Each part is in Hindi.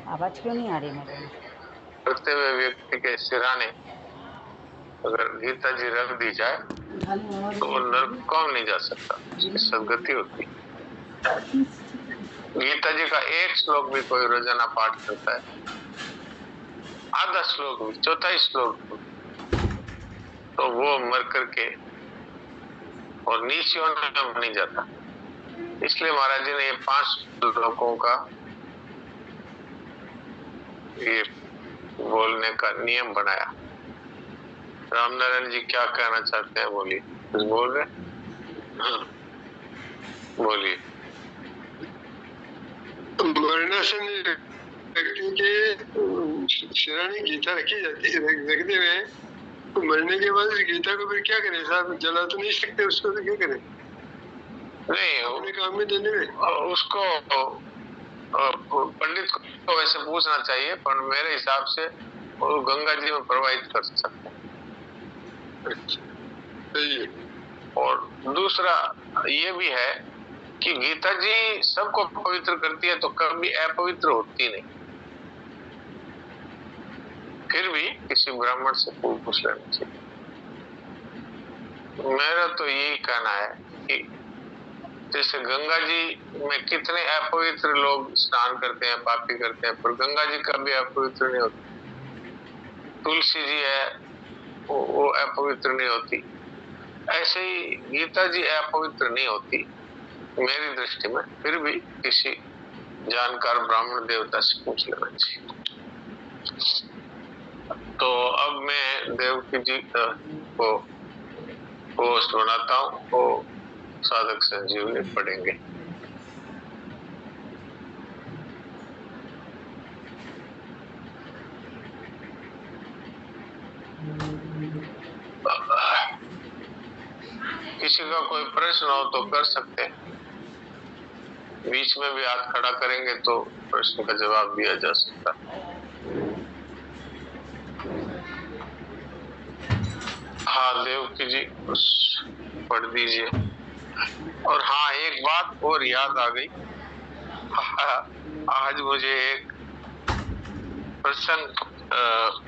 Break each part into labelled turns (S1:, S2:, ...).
S1: आवाज क्यों नहीं आ रही मेरे?
S2: करते हुए व्यक्ति के सिराने अगर गीता जी रख दी जाए तो वो नर्क कौन नहीं जा सकता, उसकी सदगति होती। गीता जी का एक श्लोक भी कोई रोजाना पाठ करता है, आधा श्लोक भी, चौथाई श्लोक भी, तो वो मर करके और नीचे में नहीं जाता। इसलिए महाराज जी ने ये 5 श्लोकों का ये बोलने का नियम बनाया। रामनारायण जी क्या कहना चाहते हैं, बोलिए। कुछ बोल रहे? बोलिए।
S3: मरने से व्यक्ति के सिराने गीता रखी जाती है, रखते हुए तो मरने के बाद गीता को फिर क्या करें साहब? जला तो नहीं सकते उसको, तो क्या करें?
S2: नहीं,
S3: अपने काम में देने में
S2: उसको पंडित को वैसे पूछना चाहिए, पर मेरे हिसाब से वो गंगा जी में प्रवाहित कर सकते हैं। और दूसरा ये भी है कि गीता जी सबको पवित्र करती है तो कभी अपवित्र होती नहीं। फिर भी किसी ब्राह्मण से पूछ लेना चाहिए। मेरा तो यही कहना है कि जैसे गंगा जी में कितने अपवित्र लोग स्नान करते हैं, पापी करते हैं, पर गंगा जी कभी अपवित्र नहीं होती। तुलसी जी है, वो अपवित्र नहीं होती। ऐसे ही गीता जी अपवित्र नहीं होती मेरी दृष्टि में। फिर भी किसी जानकार ब्राह्मण देवता से पूछ लेना चाहिए। तो अब मैं देवकी जी को होस्ट बनाता हूँ, वो साधक संजीवनी पढ़ेंगे। किसी का कोई प्रश्न हो तो कर सकते हैं, बीच में भी हाथ खड़ा करेंगे तो प्रश्न का जवाब दिया जा सकता है। हाँ देवकी जी पढ़ दीजिए। और हाँ, एक बात और याद आ गई। आज मुझे एक प्रसंग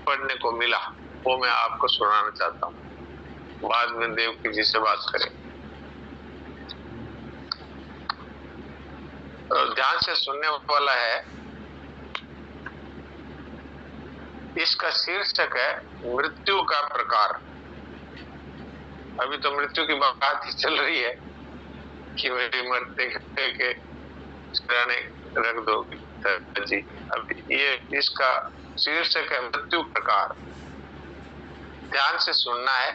S2: पढ़ने को मिला, वो मैं आपको सुनाना चाहता हूँ। बाद में देवकी जी से बात करें। ध्यान से सुनने वाला है। इसका शीर्षक है मृत्यु का प्रकार। अभी तो मृत्यु की बात ही चल रही है कि वही मरते के सिराने रख दो जी। अब ये इसका शीर्षक है मृत्यु प्रकार। ध्यान से सुनना है।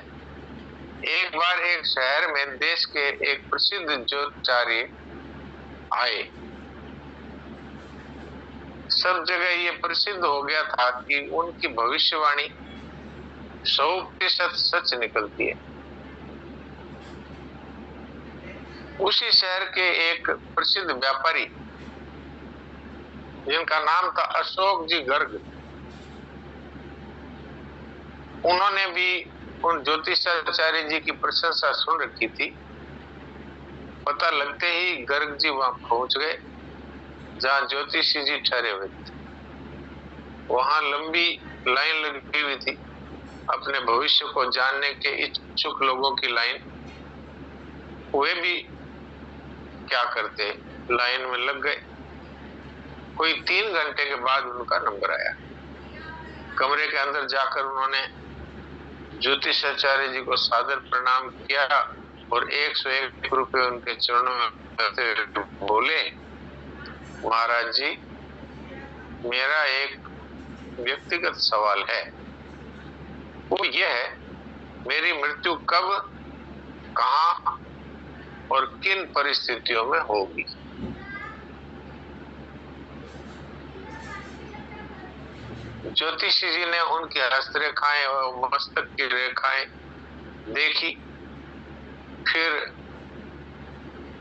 S2: एक बार एक शहर में देश के एक प्रसिद्ध ज्योतिषी आए। सब जगह ये प्रसिद्ध हो गया था कि उनकी भविष्यवाणी 100% सच निकलती है। उसी शहर के एक प्रसिद्ध व्यापारी जिनका नाम था अशोक जी गर्ग, उन्होंने भी उन ज्योतिषाचार्य जी की प्रशंसा सुन रखी थी। पता लगते ही गर्ग जी वहां पहुंच गए जहां ज्योतिषी जी ठहरे हुए थे। वहां लंबी लाइन लगी हुई थी, अपने भविष्य को जानने के इच्छुक लोगों की लाइन। वे भी क्या करते, लाइन में लग गए। कोई 3 घंटे के बाद उनका नंबर आया। कमरे के अंदर जाकर उन्होंने ज्योतिषाचार्य जी को सादर प्रणाम किया और 101 रुपए उनके चरणों में बोले, महाराज जी, मेरा एक व्यक्तिगत सवाल है। वो ये है, मेरी मृत्यु कब, कहां और किन परिस्थितियों में होगी? ज्योतिषी जी ने उनकी हस्तरेखाएं और मस्तक की रेखाएं देखी। फिर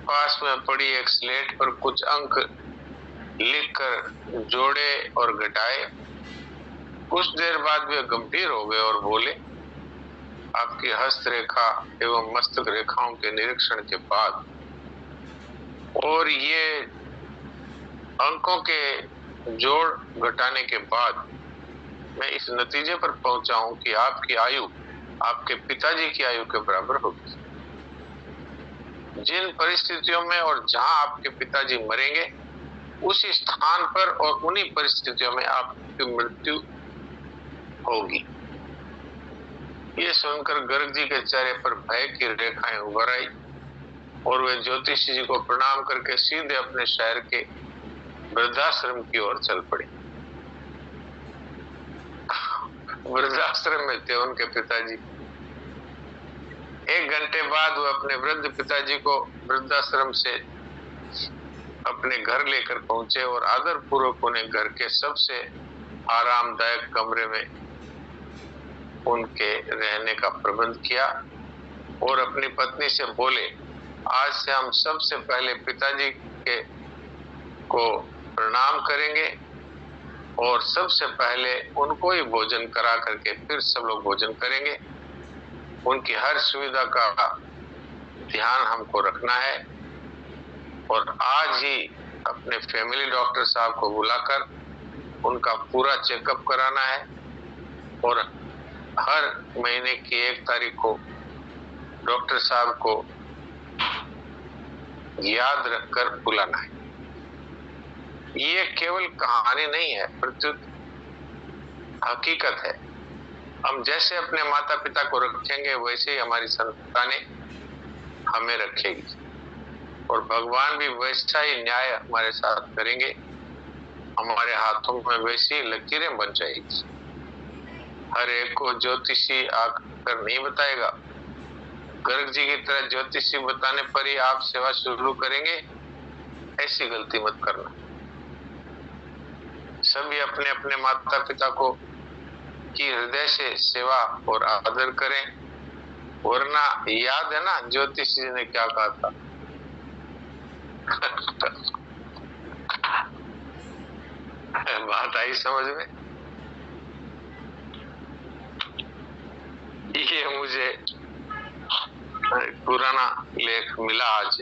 S2: पास में पड़ी एक स्लेट पर कुछ अंक लिखकर जोड़े और घटाए। कुछ देर बाद वे गंभीर हो गए और बोले, आपकी हस्तरेखा एवं मस्तक रेखाओं के निरीक्षण के बाद और ये अंकों के जोड़ घटाने के बाद मैं इस नतीजे पर पहुंचा हूं कि आपकी आयु आपके पिताजी की आयु के बराबर होगी। जिन परिस्थितियों में और जहां आपके पिताजी मरेंगे उसी स्थान पर और उन्हीं परिस्थितियों में आपकी मृत्यु होगी। ये सुनकर गर्ग जी के चेहरे पर भय की रेखाएं उभर आई और वे ज्योतिषी जी को प्रणाम करके सीधे अपने शहर के वृद्धाश्रम की ओर चल पड़े। वृद्धाश्रम में थे उनके पिताजी। 1 घंटे बाद वो अपने वृद्ध पिताजी को वृद्धाश्रम से अपने घर लेकर पहुंचे और आदर पूर्वक उन्हें घर के सबसे आरामदायक कमरे में उनके रहने का प्रबंध किया और अपनी पत्नी से बोले, आज से हम सबसे पहले पिताजी के को प्रणाम करेंगे और सबसे पहले उनको ही भोजन करा करके फिर सब लोग भोजन करेंगे। उनकी हर सुविधा का ध्यान हमको रखना है और आज ही अपने फैमिली डॉक्टर साहब को बुलाकर उनका पूरा चेकअप कराना है और हर महीने की 1 तारीख को डॉक्टर साहब को याद रखकर बुलाना है। ये केवल कहानी नहीं है, प्रत्युत हकीकत है। हम जैसे अपने माता पिता को रखेंगे वैसे ही हमारी संतानें हमें रखेगी और भगवान भी वैसा ही न्याय हमारे साथ करेंगे। हमारे हाथों में वैसी लकीरें बन जाएगी। हर एक को ज्योतिषी आकर नहीं बताएगा। गर्ग जी की तरह ज्योतिषी बताने पर ही आप सेवा शुरू करेंगे, ऐसी गलती मत करना। सभी अपने अपने माता पिता को की हृदय से सेवा और आदर करें, वरना याद है ना ज्योतिषी जी ने क्या कहा था? बात आई समझ में? ये मुझे पुराना लेख मिला आज,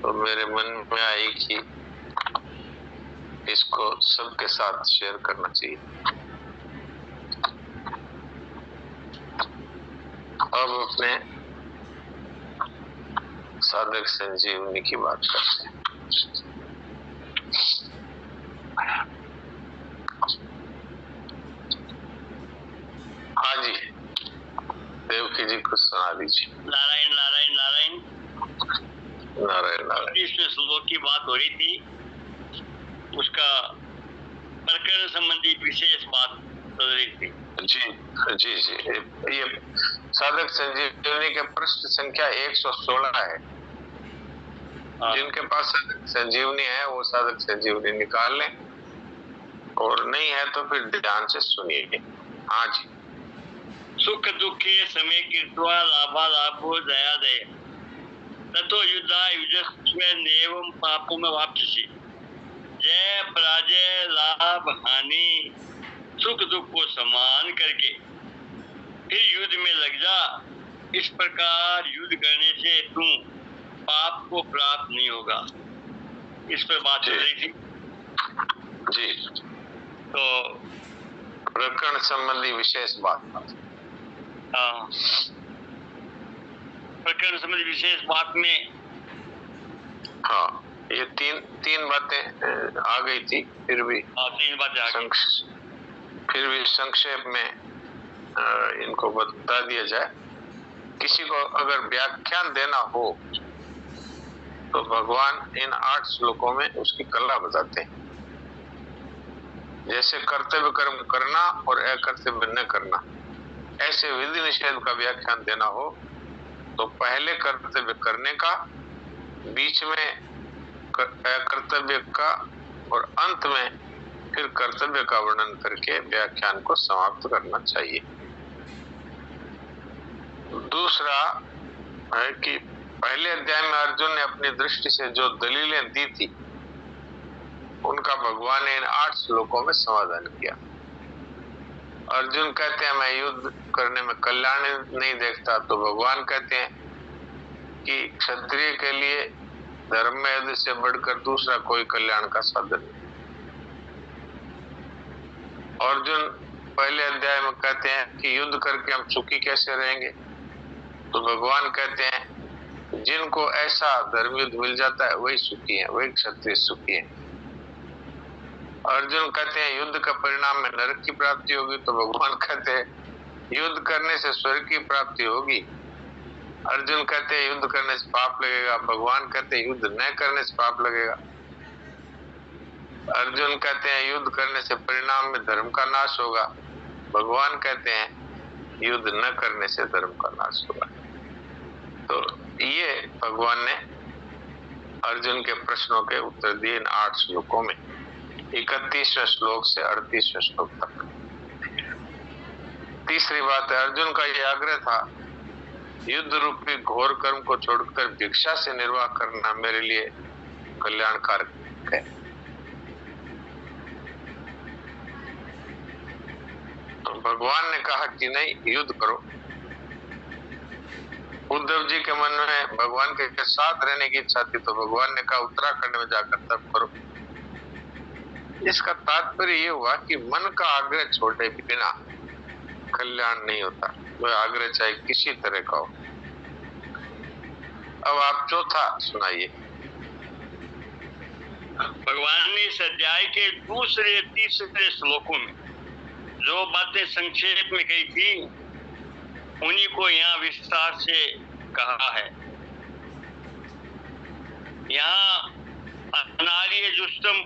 S2: तो मेरे मन में आई कि इसको सबके साथ शेयर करना चाहिए। अब अपने साधक संजीवनी की बात करते हैं। हाँ जी, देवकी जी कुछ सुना दीजिए।
S4: नारायण नारायण नारायण
S2: नारायण नारायण।
S4: इसमें श्लोक की बात हो रही थी, उसका प्रकरण संबंधी विशेष बात चल रही थी।
S2: जी जी जी, ये साधक संजीवनी के पृष्ठ संख्या 116 है। जिनके पास साधक संजीवनी है वो साधक संजीवनी निकाल लें, और नहीं है तो फिर ध्यान से सुनिए। हाँ जी।
S4: सुख दुखे समय कृत्वा लाभा लाभो दया दय ततो युद्धा युजस्व नेवम पापम वापसी। जय पराजय लाभ हानि सुख दुख को समान करके फिर युद्ध में लग जा। इस प्रकार युद्ध करने से तुम पाप को प्राप्त नहीं होगा। इस पर बात चल रही थी
S2: जी।
S4: तो
S2: प्रकरण संबंधी विशेष बात।
S4: प्रकरण संबंधी विशेष बात में
S2: हाँ, ये तीन बातें आ गई थी, फिर भी
S4: 3 बातें आ गई।
S2: फिर भी संक्षेप में इनको बता दिया जाए। किसी को अगर व्याख्यान देना हो तो भगवान इन 8 श्लोकों में उसकी कला बताते हैं। जैसे कर्तव्य कर्म करना और अकर्तव्य न करना, ऐसे विधि निषेध का व्याख्यान देना हो तो पहले कर्तव्य करने का, बीच में कर्तव्य का और अंत में फिर कर्तव्य का वर्णन करके व्याख्यान को समाप्त करना चाहिए। दूसरा है कि पहले अध्याय में अर्जुन ने अपनी दृष्टि से जो दलीलें दी थी उनका भगवान ने इन 8 श्लोकों में समाधान किया। अर्जुन कहते हैं मैं युद्ध करने में कल्याण नहीं देखता, तो भगवान कहते हैं कि क्षत्रिय के लिए धर्म में युद्ध से बढ़कर दूसरा कोई कल्याण का साधन नहीं। अर्जुन पहले अध्याय में कहते हैं कि युद्ध करके हम सुखी कैसे रहेंगे, तो भगवान कहते हैं जिनको ऐसा धर्म युद्ध मिल जाता है वही सुखी है, वही क्षत्रिय सुखी है। अर्जुन कहते हैं युद्ध का परिणाम में नरक की प्राप्ति होगी, तो भगवान कहते हैं युद्ध करने से स्वर्ग की प्राप्ति होगी। अर्जुन कहते हैं युद्ध करने से पाप लगेगा, भगवान कहते हैं युद्ध न करने से पाप लगेगा। अर्जुन कहते हैं युद्ध करने से परिणाम में धर्म का नाश होगा, भगवान कहते हैं युद्ध न करने से धर्म का नाश होगा। तो ये भगवान ने अर्जुन के प्रश्नों के उत्तर दिए इन 8 श्लोकों में, 31वें श्लोक से 38वें श्लोक तक। तीसरी बात है, अर्जुन का यह आग्रह था युद्ध रूपी घोर कर्म को छोड़कर भिक्षा से निर्वाह करना मेरे लिए कल्याणकारक है। तो भगवान ने कहा कि नहीं, युद्ध करो। उद्धव जी के मन में भगवान के साथ रहने की इच्छा थी, तो भगवान ने कहा उत्तराखंड में जाकर तप करो। इसका तात्पर्य ये हुआ कि मन का आग्रह छोड़े बिना कल्याण नहीं होता, वह आग्रह चाहे किसी तरह का हो। अब आप चौथा सुनाइए।
S4: भगवान ने इस अध्याय के दूसरे तीसरे श्लोकों में जो बातें संक्षेप में कही थी उन्हीं को यहाँ विस्तार से कहा है। यहाँ अनार्य जुष्टम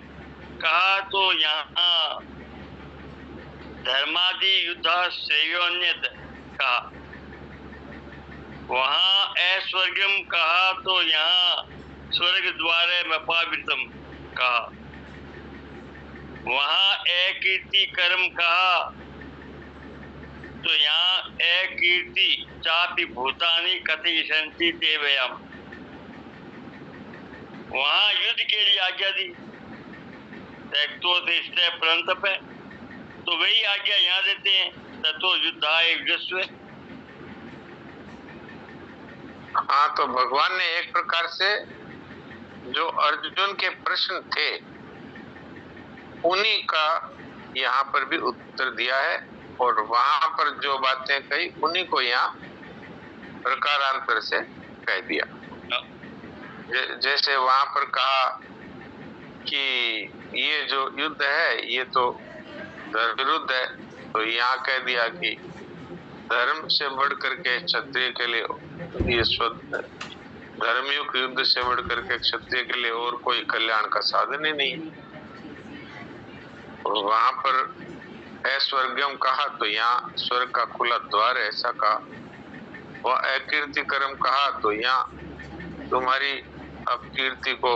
S4: कहा तो यहाँ धर्मादि युद्ध श्रेयोन्यत कहा, वहाँ ऐश्वर्यम कहा तो यहाँ स्वर्ग द्वारे मपावृतम कहा, वहाँ अकीर्ति कर्म कहा तो यहाँ अकीर्ति चापि भूतानि कथयिष्यन्ति ते वयम्, वहाँ युद्ध के लिए आज्ञा दी तो स्थे परंतप है, तो वही आज्ञा यहाँ देते हैं ततो युद्धाय युज्यस्व।
S2: हाँ, तो भगवान ने एक प्रकार से जो अर्जुन के प्रश्न थे उन्हीं का यहाँ पर भी उत्तर दिया है, और वहां पर जो बातें कही उन्हीं को यहाँ प्रकारांतर से कह दिया। जैसे वहां पर कहा कि ये जो युद्ध है ये तो धर्म विरुद्ध है, तो यहाँ कह दिया कि धर्म से बढ़ करके क्षत्रिय के लिए ये धर्मयुक्त युद्ध से बढ़ करके क्षत्रिय के लिए और कोई कल्याण का साधन ही नहीं। और वहां पर ऐश्वर्यम कहा तो यहाँ स्वर्ग का खुला द्वार है ऐसा कहा, वह अकीर्ति कर्म कहा तो यहाँ तुम्हारी अपकीर्ति को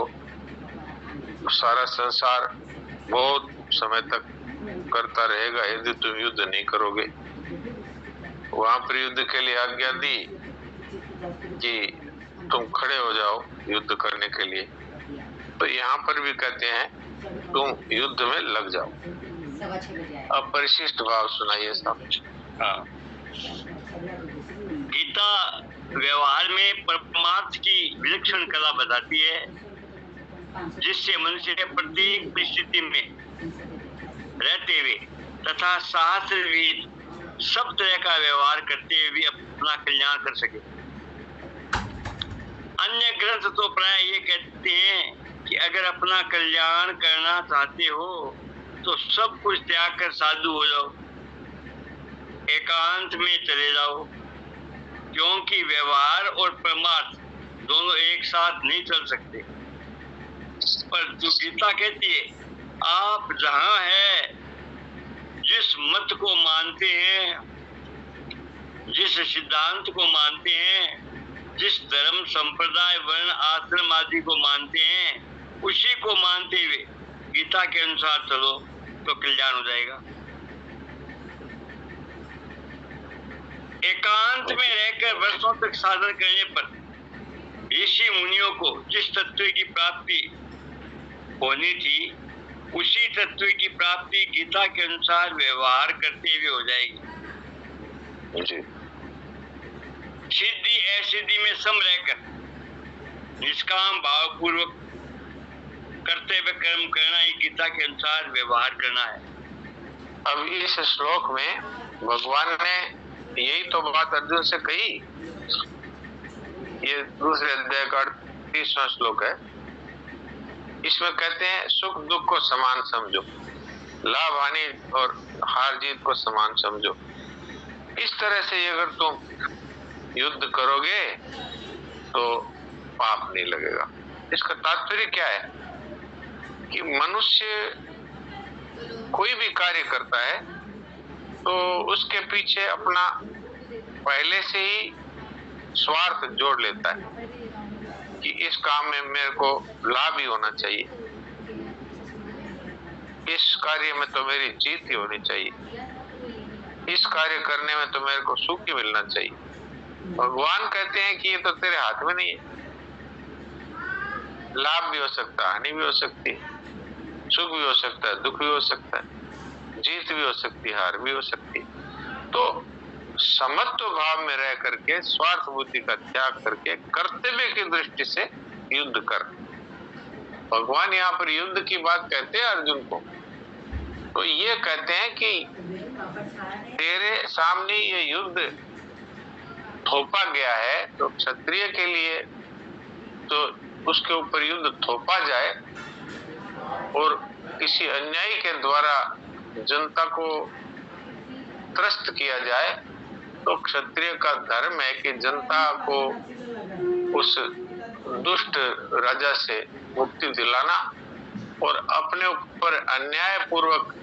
S2: सारा संसार बहुत समय तक करता रहेगा यदि तुम युद्ध नहीं करोगे। वहां पर युद्ध के लिए आज्ञा दी कि तुम खड़े हो जाओ युद्ध करने के लिए, तो यहाँ पर भी कहते हैं तुम युद्ध में लग जाओ। अब परिशिष्ट भाव सुनाइए साहब।
S4: हाँ, गीता व्यवहार में परमार्थ की विलक्षण कला बताती है जिससे मनुष्य प्रत्येक परिस्थिति में रहते हुए तथा शास्त्रविद सब तरह का व्यवहार करते हुए भी अपना कल्याण कर सके। अन्य ग्रंथ तो प्राय ये कहते हैं कि अगर अपना कल्याण करना चाहते हो तो सब कुछ त्याग कर साधु हो जाओ, एकांत में चले जाओ, क्योंकि व्यवहार और परमार्थ दोनों एक साथ नहीं चल सकते। पर जो गीता कहती है आप जहां है, जिस मत को मानते हैं, जिस सिद्धांत को मानते हैं, जिस धर्म संप्रदाय वर्ण आश्रम आदि को मानते हैं, उसी को मानते हुए गीता के अनुसार चलो तो कल्याण हो जाएगा। एकांत में रहकर वर्षों तक साधन करने पर ऋषि मुनियों को जिस तत्व की प्राप्ति होनी थी उसी तत्व की प्राप्ति गीता के अनुसार व्यवहार करते हुए हो जाएगी। सिद्धि असिद्धि में सम रहकर निष्काम भाव पूर्वक कर्तव्य कर्म करना ही गीता के अनुसार व्यवहार करना है।
S2: अब इस श्लोक में भगवान ने यही तो बात अर्जुन से कही। ये दूसरे अध्याय का 38वां श्लोक है। इसमें कहते हैं सुख दुख को समान समझो, लाभ हानि और हार जीत को समान समझो। इस तरह से अगर तुम युद्ध करोगे तो पाप नहीं लगेगा। इसका तात्पर्य क्या है कि मनुष्य कोई भी कार्य करता है तो उसके पीछे अपना पहले से ही स्वार्थ जोड़ लेता है कि इस काम में मेरे को लाभ ही होना चाहिए, इस कार्य में तो मेरी जीत ही होनी चाहिए, इस कार्य करने में तो मेरे को सुख ही मिलना चाहिए। भगवान कहते हैं कि ये तो तेरे हाथ में नहीं है। लाभ भी हो सकता है, हानि भी हो सकती है, सुख भी हो सकता है, दुख भी हो सकता है, जीत भी हो सकती है, हार भी हो सकती है। तो समत्व भाव में रह करके स्वार्थ बुद्धि का त्याग करके कर्तव्य की दृष्टि से युद्ध कर। भगवान यहाँ पर युद्ध की बात कहते हैं अर्जुन को। तो ये कहते हैं कि तेरे सामने ये युद्ध थोपा गया है तो क्षत्रिय के लिए तो उसके ऊपर युद्ध थोपा जाए और किसी अन्यायी के द्वारा जनता को त्रस्त किया जाए तो क्षत्रिय का धर्म है कि जनता को उस दुष्ट राजा से मुक्ति दिलाना और अपने ऊपर अन्याय पूर्वक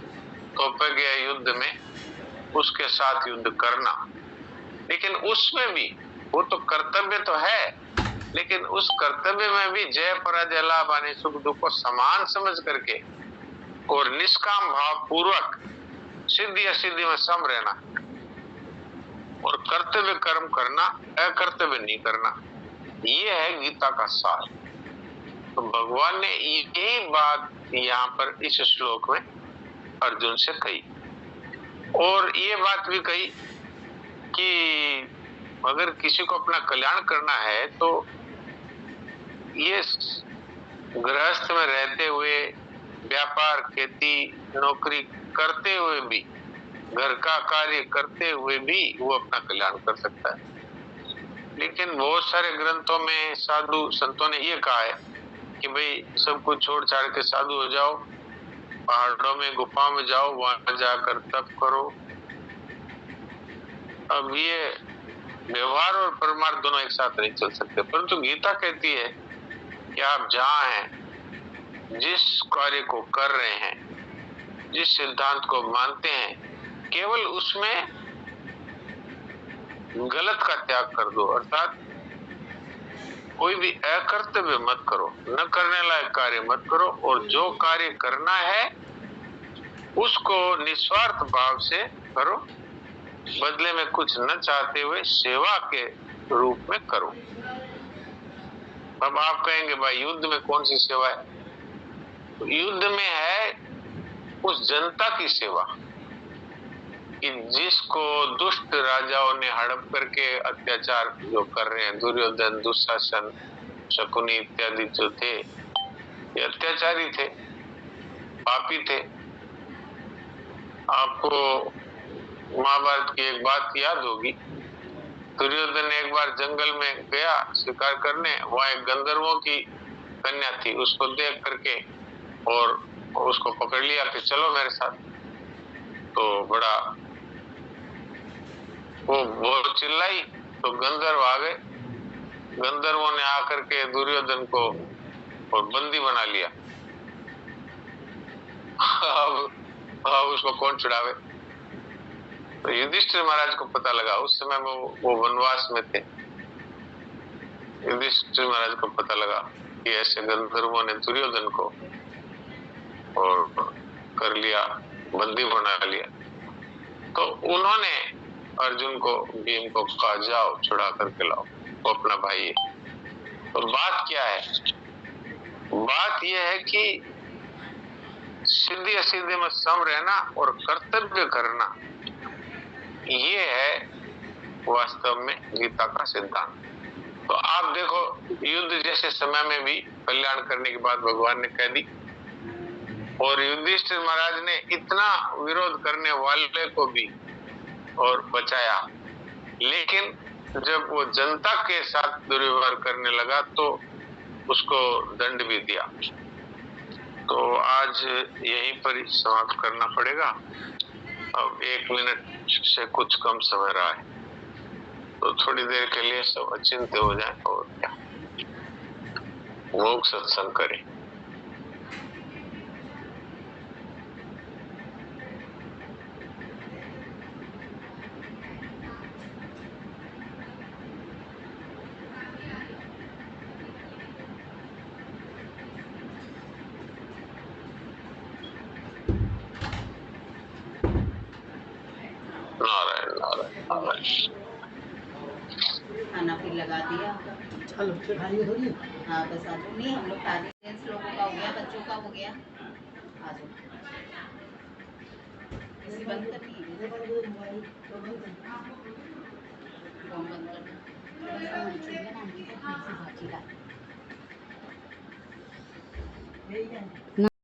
S2: थोपे गए युद्ध में उसके साथ युद्ध करना। लेकिन उसमें भी वो तो कर्तव्य तो है, लेकिन उस कर्तव्य में भी जय पराजय लाभ हानि सुख दुख को समान समझ करके और निष्काम भाव पूर्वक सिद्धि असिद्धि में सम रहना और कर्तव्य कर्म करना, अकर्तव्य नहीं करना, ये है गीता का सार। तो भगवान ने यही बात यहाँ पर इस श्लोक में अर्जुन से कही और ये बात भी कही कि अगर किसी को अपना कल्याण करना है तो ये गृहस्थ में रहते हुए व्यापार खेती नौकरी करते हुए भी, घर का कार्य करते हुए भी वो अपना कल्याण कर सकता है। लेकिन बहुत सारे ग्रंथों में साधु संतों ने ये कहा है कि भाई सब कुछ छोड़ छाड़ के साधु हो जाओ, पहाड़ों में गुफा में जाओ, वहां जाकर तप करो। अब ये व्यवहार और परमार्थ दोनों एक साथ नहीं चल सकते, परंतु गीता कहती है कि आप जहाँ हैं, जिस कार्य को कर रहे हैं, जिस सिद्धांत को मानते हैं, केवल उसमें गलत का त्याग कर दो, अर्थात कोई भी अकर्तव्य मत करो, न करने लायक कार्य मत करो और जो कार्य करना है उसको निस्वार्थ भाव से करो, बदले में कुछ न चाहते हुए सेवा के रूप में करो। अब आप कहेंगे भाई युद्ध में कौन सी सेवा है? तो युद्ध में है उस जनता की सेवा कि जिसको दुष्ट राजाओं ने हड़प करके अत्याचार जो कर रहे हैं, दुर्योधन दुशासन शकुनी इत्यादि जो थे ये अत्याचारी थे, पापी थे। आपको महाभारत की एक बात याद होगी, दुर्योधन एक बार जंगल में गया शिकार करने, वहां एक गंधर्वों की कन्या थी, उसको देख करके और उसको पकड़ लिया कि चलो मेरे साथ। तो बड़ा वो बहुत चिल्लाई तो गंधर्व आ गए, गंधर्वों ने आकर के दुर्योधन को और बंदी बना लिया। अब उसको कौन छुड़ावे? तो युधिष्ठिर महाराज को पता लगा, उस समय वो वनवास में थे। युधिष्ठिर महाराज को पता लगा कि ऐसे गंधर्वों ने दुर्योधन को और कर लिया, बंदी बना लिया। तो उन्होंने अर्जुन को भीम को कहा जाओ छुड़ा करके लाओ, वो अपना भाई है। तो बात क्या है? बात यह है कि सिद्धि असिद्धि में सम रहना और कर्तव्य करना, ये है वास्तव में गीता का सिद्धांत। तो आप देखो, युद्ध जैसे समय में भी कल्याण करने की बात भगवान ने कह दी, और युधिष्ठिर महाराज ने इतना विरोध करने वाले को भी और बचाया, लेकिन जब वो जनता के साथ दुर्व्यवहार करने लगा तो उसको दंड भी दिया। तो आज यहीं पर ही समाप्त करना पड़ेगा। अब 1 मिनट से कुछ कम समय रहा है, तो थोड़ी देर के लिए सब अचिंत्य हो जाए और क्या, मूक सत्संग करें। नारायण नारायण नारायण।
S1: खाना फिर लगा दिया।
S5: चलो फिर खाइए थोड़ी।
S1: हाँ बस आ जाओ। नहीं हम लोग खा रहे हैं, लोगों का हो गया, बच्चों का हो गया। आ जाओ। इसे बंद करनी है, फोन बंद करना।